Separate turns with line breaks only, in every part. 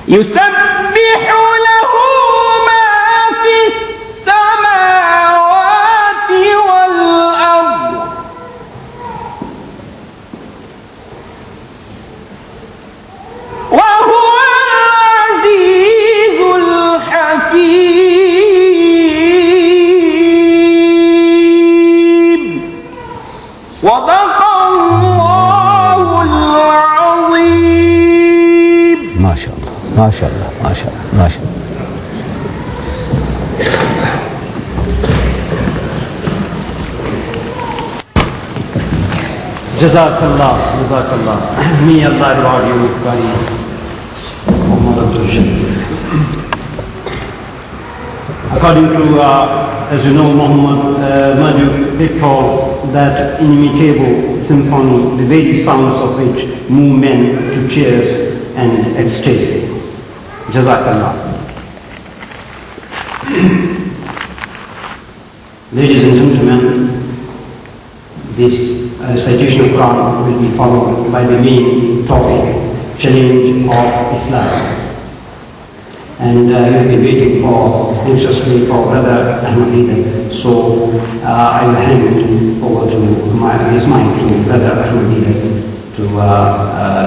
يسبح له ما في السماوات والأرض وهو العزيز الحكيم. صدق الله العظيم.
ما شاء الله ما شاء الله ما شاء الله ما شاء الله.
Jazakallah, Jazakallah. May Allah reward you by Mohamed. According to, as you know, Mohamed Madu Victor, that inimitable symphony, the very sounds of which move men to tears and ecstasy. Jazakallah. Ladies and gentlemen, this citation of Quran will be followed by the main topic, challenge of Islam. And you've been waiting anxiously for Brother Ahmed. So I will hand over to his mic to Brother Ahmed to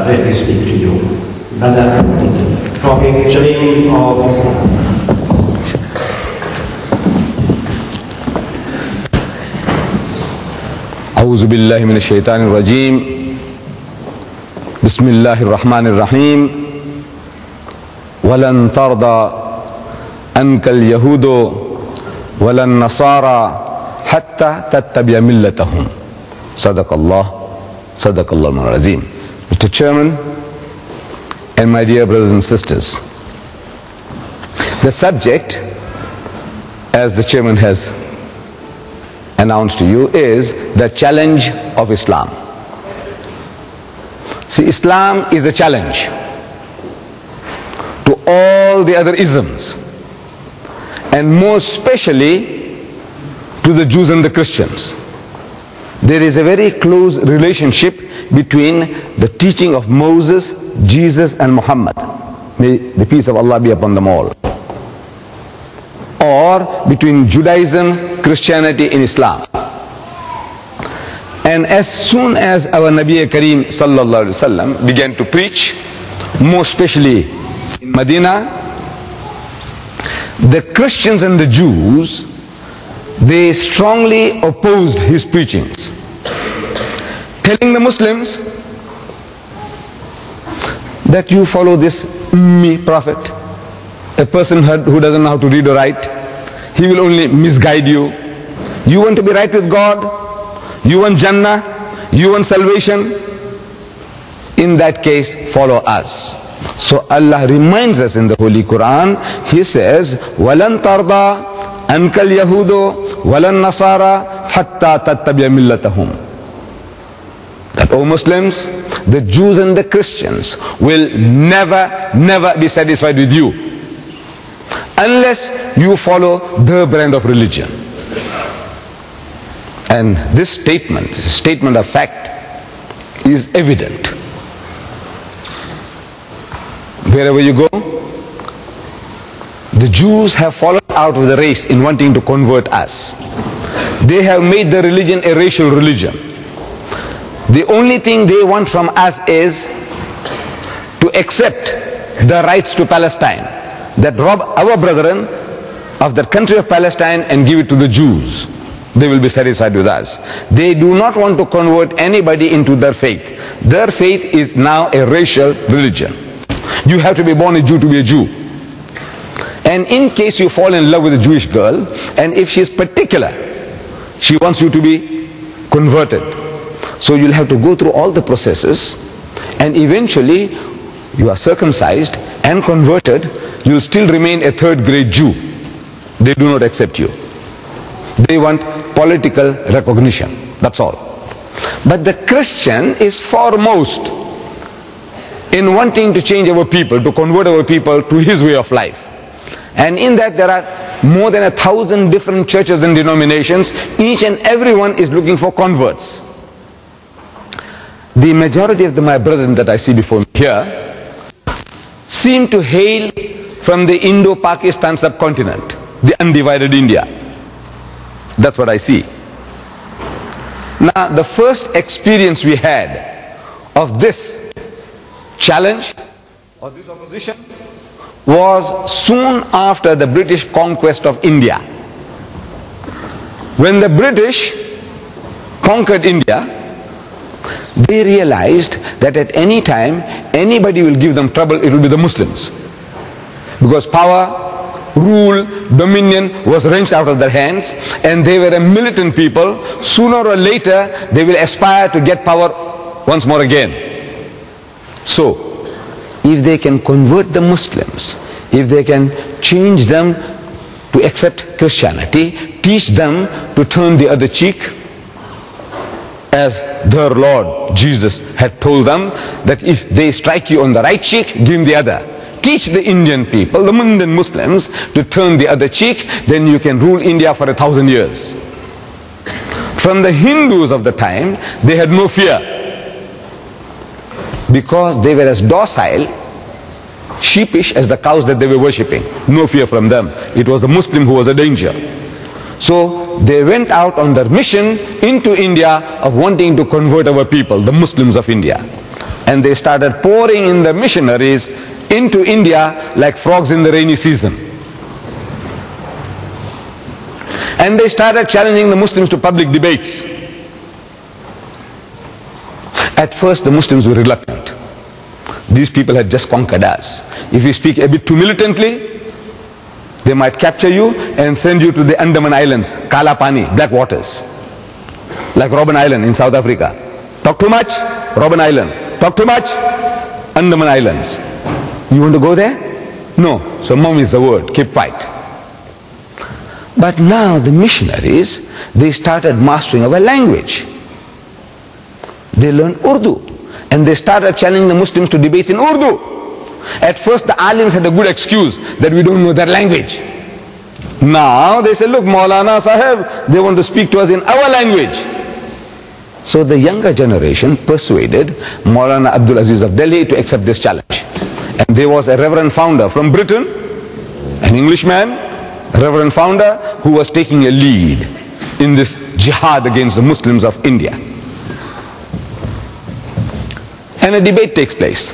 read this speech to you. Brother Ahmed, topic, challenge of Islam.
أعوذ بالله من الشيطان الرجيم. بسم الله الرحمن الرحيم. ولن ترضى عنك اليهود ولا النصارى حتى تتبع ملتهم. صدق الله العظيم. Mr. Chairman and my dear brothers and sisters, the subject, as the Chairman has announced to you, is the challenge of Islam. See, Islam is a challenge to all the other isms, and more especially to the Jews and the Christians. There is a very close relationship between the teaching of Moses, Jesus and Mohammed, may the peace of Allah be upon them all, or between Judaism, Christianity and Islam. And as soon as our Nabi Kareem sallallahu alaihi wasallam began to preach, more especially in Medina, the Christians and the Jews, they strongly opposed his preachings, telling the Muslims that you follow this prophet, a person who doesn't know how to read or write. He will only misguide you. You want to be right with God, you want Jannah, you want salvation, in that case follow us. So Allah reminds us in the Holy Quran, He says, وَلَن تَرْضَى أَنْكَ الْيَهُودُ وَلَن نَصَارَى حَتَّى تَتَّبِعَ مِلَّتَهُمْ. That, O Muslims, the Jews and the Christians will never be satisfied with you unless you follow their brand of religion. And this statement of fact, is evident. Wherever you go, the Jews have fallen out of the race in wanting to convert us. They have made the religion a racial religion. The only thing they want from us is to accept the rights to Palestine, that rob our brethren of the country of Palestine and give it to the Jews. They will be satisfied with us. They do not want to convert anybody into their faith. Their faith is now a racial religion. You have to be born a Jew to be a Jew. And in case you fall in love with a Jewish girl, and if she is particular, she wants you to be converted. So you'll have to go through all the processes, and eventually you are circumcised and converted, you'll still remain a third-grade Jew. They do not accept you. They want political recognition, that's all. But the Christian is foremost in wanting to change our people, to convert our people to his way of life. And in that there are more than 1,000 different churches and denominations. Each and every one is looking for converts. The majority of my brethren that I see before me here seem to hail from the Indo-Pakistan subcontinent, the undivided India. That's what I see. Now, the first experience we had of this challenge or this opposition was soon after the British conquest of India. When the British conquered India, they realized that at any time anybody will give them trouble, it will be the Muslims. Because power, rule, dominion was wrenched out of their hands, and they were a militant people. Sooner or later they will aspire to get power once more again. So if they can convert the Muslims, if they can change them to accept Christianity, teach them to turn the other cheek, as their Lord Jesus had told them, that if they strike you on the right cheek, give them the other. Teach the Indian people, the Indian Muslims, to turn the other cheek, then you can rule India for 1,000 years. From the Hindus of the time, they had no fear, because they were as docile, sheepish as the cows that they were worshipping. No fear from them. It was the Muslim who was a danger. So they went out on their mission into India of wanting to convert our people, the Muslims of India. And they started pouring in the missionaries into India like frogs in the rainy season. And they started challenging the Muslims to public debates. At first the Muslims were reluctant. These people had just conquered us. If we speak a bit too militantly, they might capture you and send you to the Andaman Islands, Kala Pani, black waters, like Robben Island in South Africa. Talk too much, Robben Island. Talk too much, Andaman Islands. You want to go there? No. So mom is the word, keep quiet. But now the missionaries, they started mastering our language. They learned Urdu, and they started challenging the Muslims to debates in Urdu. At first the alims had a good excuse that we don't know that language. Now they say, look, Maulana Sahib, they want to speak to us in our language. So the younger generation persuaded Maulana Abdul Aziz of Delhi to accept this challenge. And there was a reverend founder from Britain, an Englishman, reverend founder, who was taking a lead in this jihad against the Muslims of India. And a debate takes place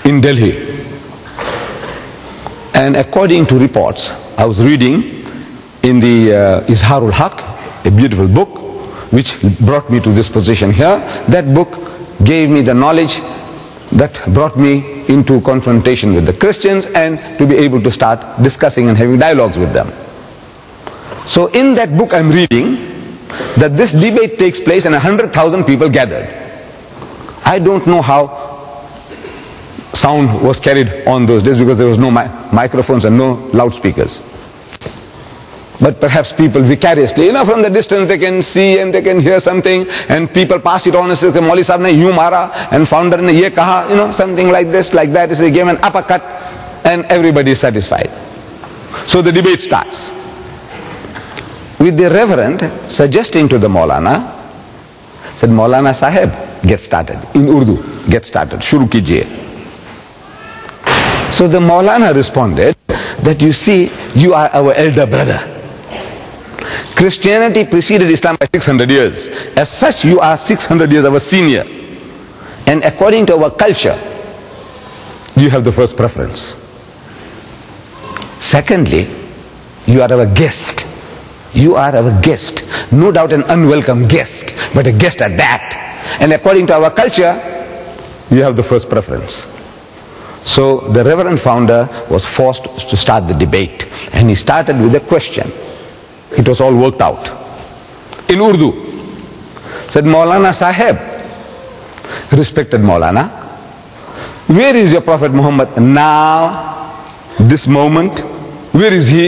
in Delhi. And according to reports, I was reading in the Izharul Haq, a beautiful book which brought me to this position here. That book gave me the knowledge that brought me into confrontation with the Christians and to be able to start discussing and having dialogues with them. So in that book I'm reading that this debate takes place and 100,000 people gathered. I don't know how sound was carried on those days, because there was no microphones and no loudspeakers. But perhaps people vicariously, from the distance they can see and they can hear something, and people pass it on and say, Mauli Sahib ne yu mara, and founder ne ye kaha, something like this, like that. They gave an uppercut, and everybody is satisfied. So the debate starts, with the reverend suggesting to the Maulana, said, Maulana Sahib, get started, in Urdu, get started, shuru kijiye. So the Maulana responded that, you see, you are our elder brother. Christianity preceded Islam by 600 years. As such, you are 600 years our senior. And according to our culture, you have the first preference. Secondly, you are our guest. You are our guest. No doubt an unwelcome guest, but a guest at that. And according to our culture, you have the first preference. So the reverend founder was forced to start the debate, and he started with a question. It was all worked out in Urdu. Said, Maulana Sahib, respected Maulana, where is your Prophet Muhammad now, this moment? Where is he?